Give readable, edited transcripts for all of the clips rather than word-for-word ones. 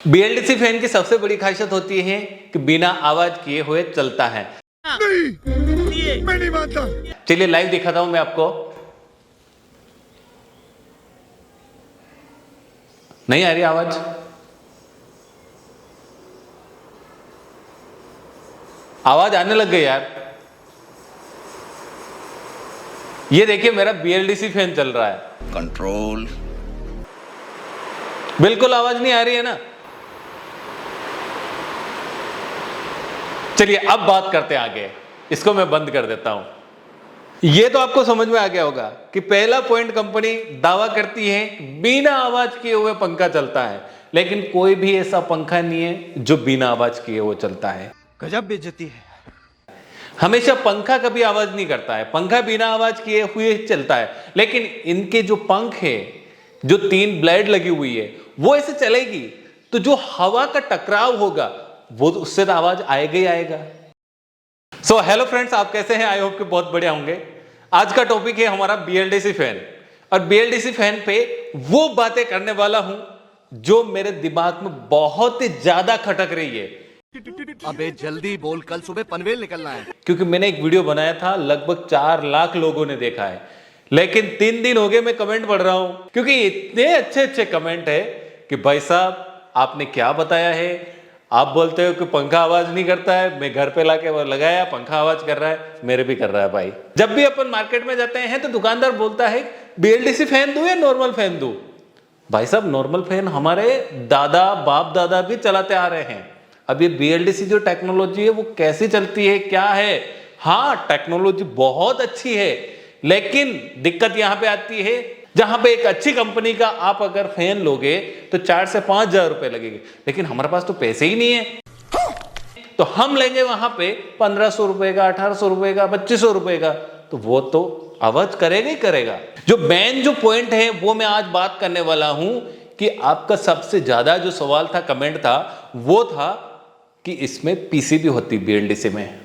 BLDC fan की सबसे बड़ी खासियत होती है कि बिना आवाज किए हुए चलता है। नहीं, मैं नहीं मानता। चलिए लाइव दिखाता हूं मैं आपको। नहीं आ रही आवाज? आवाज आने लग गई यार। ये देखिए मेरा बीएलडीसी फैन चल रहा है। कंट्रोल। बिल्कुल आवाज नहीं आ रही है ना। चलिए अब बात करते हैं आगे। इसको मैं बंद कर देता हूं। यह तो आपको समझ में आ गया होगा कि पहला पॉइंट, कंपनी दावा करती है बिना आवाज किए हुए पंखा चलता है, लेकिन कोई भी ऐसा पंखा नहीं है जो बिना आवाज किए हुए चलता है। गजब बेइज्जती है। हमेशा पंखा कभी आवाज नहीं करता है, पंखा बिना आवाज किए हुए चलता है, लेकिन इनके जो पंख है, जो 3 ब्लेड लगी हुई है, वो ऐसे चलेगी तो जो हवा का टकराव होगा वो उससे तो आवाज आएगा ही आएगा। सो हेलो फ्रेंड्स, आप कैसे हैं? आई होप कि बहुत बढ़िया होंगे। आज का टॉपिक है हमारा बीएलडीसी फैन, और बीएलडीसी फैन पे वो बातें करने वाला हूं जो मेरे दिमाग में बहुत ही ज्यादा खटक रही है। अबे जल्दी बोल, कल सुबह पनवेल निकलना है। क्योंकि मैंने एक वीडियो बनाया था, लगभग 4 लाख लोगों ने देखा है, लेकिन 3 दिन हो गए मैं कमेंट पढ़ रहा हूं, क्योंकि इतने अच्छे अच्छे कमेंट है कि भाई साहब आपने क्या बताया है। आप बोलते हो कि पंखा आवाज नहीं करता है, मैं घर पे लाके लगाया, पंखा आवाज कर रहा है, मेरे भी कर रहा है भाई। जब भी अपन मार्केट में जाते हैं तो दुकानदार बोलता है बीएलडीसी फैन दूं या नॉर्मल फैन दूं। भाई साहब नॉर्मल फैन हमारे दादा बाप दादा भी चलाते आ रहे हैं। अब ये बीएलडीसी जो टेक्नोलॉजी है वो कैसे चलती है, क्या है? हाँ, टेक्नोलॉजी बहुत अच्छी है, लेकिन दिक्कत यहां पे आती है, जहां पे एक अच्छी कंपनी का आप अगर फैन लोगे तो 4 से 5 हजार रुपए लगेंगे, लेकिन हमारे पास तो पैसे ही नहीं है। तो हम लेंगे वहां पे 1500 रुपए का, 1800 रुपए का, 2500 रुपए का, तो वो तो आवाज करेगा ही करेगा। जो मेन जो पॉइंट है वो मैं आज बात करने वाला हूं कि आपका सबसे ज्यादा जो सवाल था, कमेंट था, वो था कि इसमें पीसीबी होती बीएलडीसी में,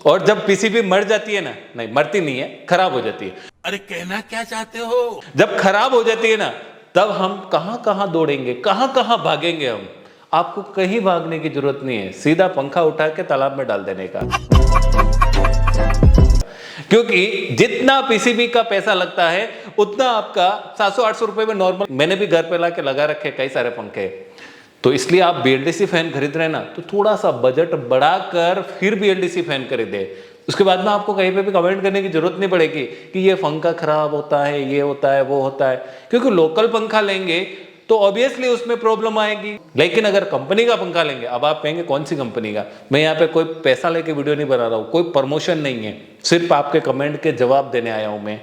और जब पीसीबी मर जाती है ना, नहीं मरती नहीं है, खराब हो जाती है। अरे कहना क्या चाहते हो? जब खराब हो जाती है ना, तब हम कहां कहां दौड़ेंगे, कहां कहां भागेंगे हम। आपको कहीं भागने की जरूरत नहीं है, सीधा पंखा उठा के तालाब में डाल देने का। क्योंकि जितना पीसीबी का पैसा लगता है उतना आपका 700-800 रुपए में नॉर्मल, मैंने भी घर पे लाके लगा रखे कई सारे पंखे। तो इसलिए आप बीएलडीसी फैन खरीद रहे हैं ना, तो थोड़ा सा बजट बढ़ाकर फिर बीएलडीसी फैन खरीदे। उसके बाद में आपको कहीं पे भी कमेंट करने की जरूरत नहीं पड़ेगी कि ये पंखा खराब होता है, ये होता है, वो होता है, क्योंकि लोकल पंखा लेंगे तो ऑब्वियसली उसमें प्रॉब्लम आएगी। लेकिन अगर कंपनी का पंखा लेंगे, अब आप कहेंगे कौन सी कंपनी का? मैं यहाँ पे कोई पैसा लेके वीडियो नहीं बना रहा हूँ, कोई प्रमोशन नहीं है, सिर्फ आपके कमेंट के जवाब देने आया हूं मैं।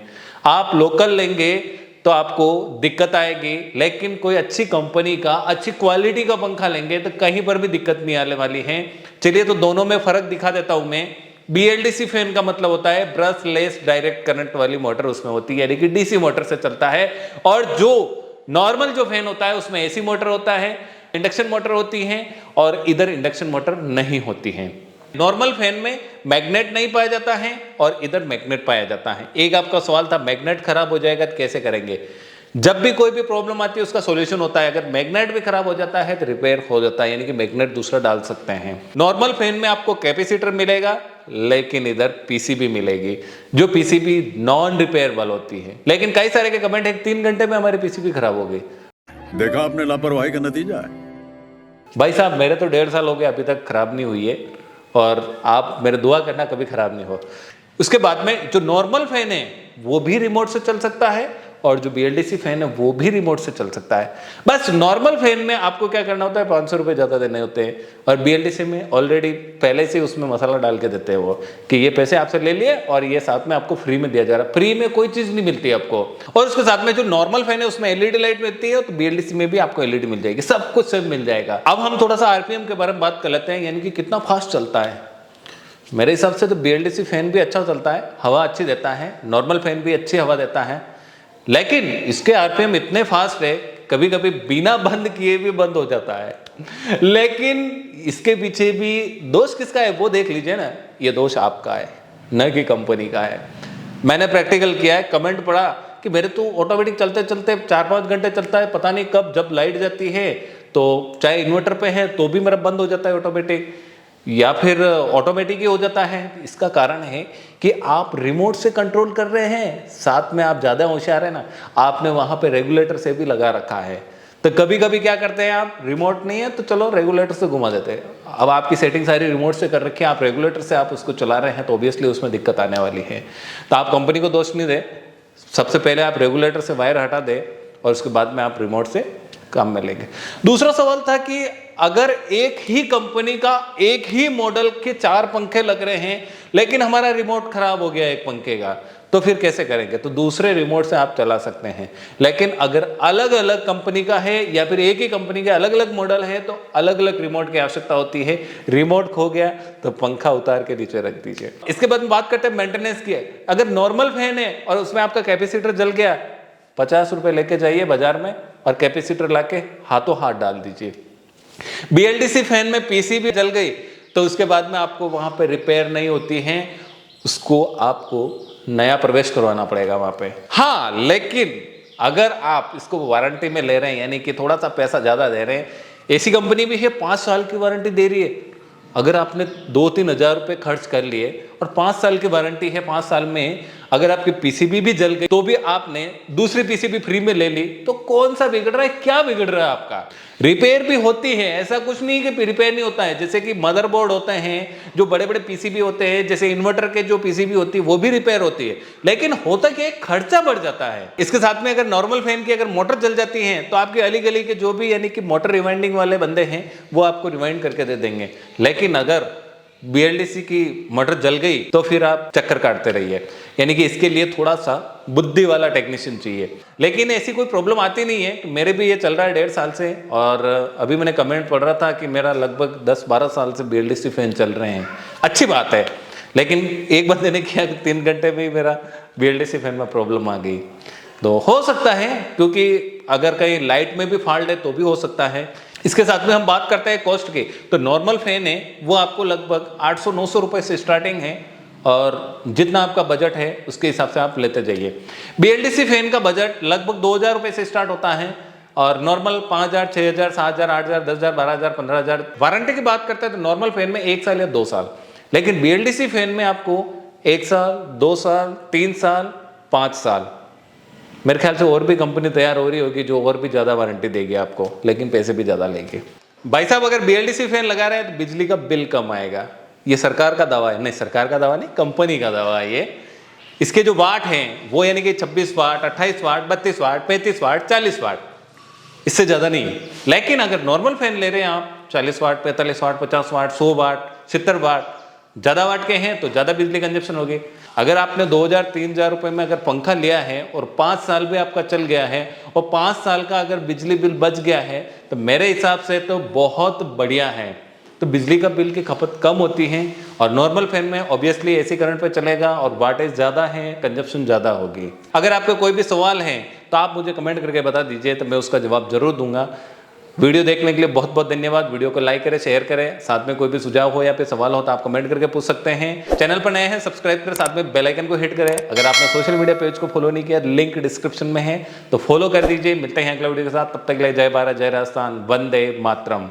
आप लोकल लेंगे तो आपको दिक्कत आएगी, लेकिन कोई अच्छी कंपनी का, अच्छी क्वालिटी का पंखा लेंगे तो कहीं पर भी दिक्कत नहीं आने वाली है। चलिए तो दोनों में फर्क दिखा देता हूं मैं। बीएलडीसी फैन का मतलब होता है ब्रशलेस डायरेक्ट करंट वाली मोटर उसमें होती है, यानी कि डीसी मोटर से चलता है। और जो नॉर्मल जो फैन होता है उसमें एसी मोटर होता है, इंडक्शन मोटर होती है, और इधर इंडक्शन मोटर नहीं होती है। नॉर्मल फैन में मैग्नेट नहीं पाया जाता है और इधर मैग्नेट पाया जाता है। एक आपका सवाल था मैग्नेट खराब हो जाएगा तो कैसे करेंगे? जब भी कोई भी प्रॉब्लम आती है उसका सॉल्यूशन होता है। अगर मैग्नेट भी खराब हो जाता है तो रिपेयर हो जाता है, यानी कि मैग्नेट दूसरा डाल सकते हैं। नॉर्मल फैन में आपको कैपेसिटर मिलेगा, लेकिन इधर पीसीबी मिलेगी, जो पीसीबी नॉन रिपेयरेबल होती है। लेकिन कई सारे के कमेंट है 3 घंटे में हमारी पीसीबी खराब हो गई। देखा आपने लापरवाही का नतीजा है। भाई साहब मेरे तो 1.5 साल हो गए, अभी तक खराब नहीं हुई है, और आप मेरे दुआ करना कभी खराब नहीं हो। उसके बाद में जो नॉर्मल फैन है वो भी रिमोट से चल सकता है, और जो बीएलडीसी फैन है वो भी रिमोट से चल सकता है। बस नॉर्मल फैन में आपको क्या करना होता है, 500 रुपये ज़्यादा देने होते हैं, और बीएलडीसी में ऑलरेडी पहले से उसमें मसाला डाल के देते हैं वो, कि ये पैसे आपसे ले लिए और ये साथ में आपको फ्री में दिया जा रहा है। फ्री में कोई चीज़ नहीं मिलती आपको। और उसके साथ में जो नॉर्मल फैन है उसमें एलईडी लाइट मिलती है, तो बीएलडीसी में भी आपको एलईडी मिल जाएगी, सब कुछ सब मिल जाएगा। अब हम थोड़ा सा आरपीएम के बारे में बात कर लेते हैं, यानी कि कितना फास्ट चलता है। मेरे हिसाब से तो बीएलडीसी फैन भी अच्छा चलता है, हवा अच्छी देता है, नॉर्मल फैन भी अच्छी हवा देता है, लेकिन इसके आरपीएम इतने फास्ट है कभी कभी बिना बंद किए भी बंद हो जाता है। लेकिन इसके पीछे भी दोष किसका है वो देख लीजिए ना, ये दोष आपका है, न कि कंपनी का है। मैंने प्रैक्टिकल किया है, कमेंट पढ़ा कि मेरे तो ऑटोमेटिक चलते चलते 4-5 घंटे चलता है, पता नहीं कब जब लाइट जाती है तो चाहे इन्वर्टर पे है तो भी मेरा बंद हो जाता है ऑटोमेटिक, या फिर ऑटोमेटिक ही हो जाता है। इसका कारण है कि आप रिमोट से कंट्रोल कर रहे हैं, साथ में आप ज़्यादा होशियार है ना, आपने वहाँ पे रेगुलेटर से भी लगा रखा है। तो कभी कभी क्या करते हैं आप, रिमोट नहीं है तो चलो रेगुलेटर से घुमा देते हैं। अब आपकी सेटिंग सारी रिमोट से कर रखी है, आप रेगुलेटर से आप उसको चला रहे हैं तो ऑब्वियसली उसमें दिक्कत आने वाली है। तो आप कंपनी को दोष नहीं दे, सबसे पहले आप रेगुलेटर से वायर हटा दें और उसके बाद में आप रिमोट से काम में लेंगे। दूसरा सवाल था कि अगर एक ही कंपनी का एक ही मॉडल के 4 पंखे लग रहे हैं लेकिन हमारा रिमोट खराब हो गया एक पंखे का, तो फिर कैसे करेंगे? तो दूसरे रिमोट से आप चला सकते हैं। लेकिन अगर अलग अलग कंपनी का है या फिर एक ही कंपनी के अलग अलग मॉडल है तो अलग अलग रिमोट की आवश्यकता होती है। रिमोट खो गया तो पंखा उतार के नीचे रख दीजिए। इसके बाद बात करते हैं मेंटेनेंस की। अगर नॉर्मल फैन है और उसमें आपका कैपेसिटर जल गया, 50 रुपए लेके जाइए बाजार में और कैपेसिटर लाके हाथों हाथ डाल दीजिए। BLDC फैन में पीसीबी जल गई तो उसके बाद में आपको वहां पे रिपेयर नहीं होती है, उसको आपको नया प्रवेश करवाना पड़ेगा वहां पे। हाँ, लेकिन अगर आप इसको वारंटी में ले रहे हैं, यानी कि थोड़ा सा पैसा ज्यादा दे रहे हैं, ऐसी कंपनी भी है 5 साल की वारंटी दे रही है। अगर आपने 2-3 हजार रुपए खर्च कर लिए और 5 साल की वारंटी है, 5 साल में अगर आपकी पीसीबी भी जल गई तो भी आपने दूसरी पीसीबी फ्री में ले ली, तो कौन सा बिगड़ रहा है? क्या बिगड़ रहा है आपका? रिपेयर भी होती है, ऐसा कुछ नहीं कि रिपेयर नहीं होता है। जैसे कि मदरबोर्ड होते हैं, जो बड़े बड़े पीसीबी होते हैं, जैसे इन्वर्टर के जो पीसीबी होती है वो भी रिपेयर होती है। लेकिन होता क्या है, खर्चा बढ़ जाता है। इसके साथ में अगर नॉर्मल फैन की अगर मोटर जल जाती है तो आपके अली गली के जो भी यानी कि मोटर रिवाइंडिंग वाले बंदे हैं वो आपको रिवाइंड करके दे देंगे। लेकिन अगर BLDC की मोटर जल गई तो फिर आप चक्कर काटते रहिए, यानी कि इसके लिए थोड़ा सा बुद्धि वाला टेक्नीशियन चाहिए। लेकिन ऐसी कोई प्रॉब्लम आती नहीं है। मेरे भी ये चल रहा है 1.5 साल से, और अभी मैंने कमेंट पढ़ रहा था कि मेरा लगभग 10-12 साल से BLDC फैन चल रहे हैं। अच्छी बात है, लेकिन एक बंदे ने किया कि 3 घंटे में ही मेरा BLDC फैन में प्रॉब्लम आ गई। तो हो सकता है, क्योंकि अगर कहीं लाइट में भी फॉल्ट है तो भी हो सकता है। इसके साथ में हम बात करते हैं कॉस्ट की, तो नॉर्मल फैन है वो आपको लगभग 800-900 रुपए से स्टार्टिंग है, और जितना आपका बजट है उसके हिसाब से आप लेते जाइए। BLDC फैन का बजट लगभग 2000 रुपए से स्टार्ट होता है, और नॉर्मल 5000, 6000, 7000, 8000, 10000, 12000, 15000। वारंटी की बात करते हैं तो नॉर्मल फैन में 1 साल या 2 साल, लेकिन BLDC फैन में आपको 1 साल, 2 साल, 3 साल, 5 साल, मेरे ख्याल से और भी कंपनी तैयार हो रही होगी जो और भी ज्यादा वारंटी देगी आपको, लेकिन पैसे भी ज्यादा लेंगे। भाई साहब, अगर BLDC फैन लगा रहे हैं तो बिजली का बिल कम आएगा, ये सरकार का दावा है। नहीं, सरकार का दावा नहीं, कंपनी का दावा है ये। इसके जो वाट हैं वो यानी कि 26 वाट, 28 वाट, 32 वाट, 35 वाट, 40 वाट, इससे ज्यादा नहीं है। लेकिन अगर नॉर्मल फैन ले रहे हैं आप 40 वाट, 45 वाट, 50 वाट, 100 वाट, 70 वाट, ज्यादा वाट के हैं तो ज्यादा बिजली कंजप्शन होगी। अगर आपने 2000-3000 रुपए में अगर पंखा लिया है और 5 साल भी आपका चल गया है और 5 साल का अगर बिजली बिल बच गया है तो मेरे हिसाब से तो बहुत बढ़िया है। तो बिजली का बिल की खपत कम होती है, और नॉर्मल फैन में ऑब्वियसली एसी करंट पे चलेगा और वाटेज ज्यादा है, कंजप्शन ज्यादा होगी। अगर आपके कोई भी सवाल है तो आप मुझे कमेंट करके बता दीजिए, तो मैं उसका जवाब जरूर दूंगा। वीडियो देखने के लिए बहुत बहुत धन्यवाद। वीडियो को लाइक करें, शेयर करें, साथ में कोई भी सुझाव हो या फिर सवाल हो तो आप कमेंट करके पूछ सकते हैं। चैनल पर नए हैं सब्सक्राइब करें, साथ में बेल आइकन को हिट करें। अगर आपने सोशल मीडिया पेज को फॉलो नहीं किया, लिंक डिस्क्रिप्शन में है तो फॉलो कर दीजिए। मिलते हैं अगले वीडियो के साथ, तब तक के लिए जय भारत, जय राजस्थान, वंदे मातरम।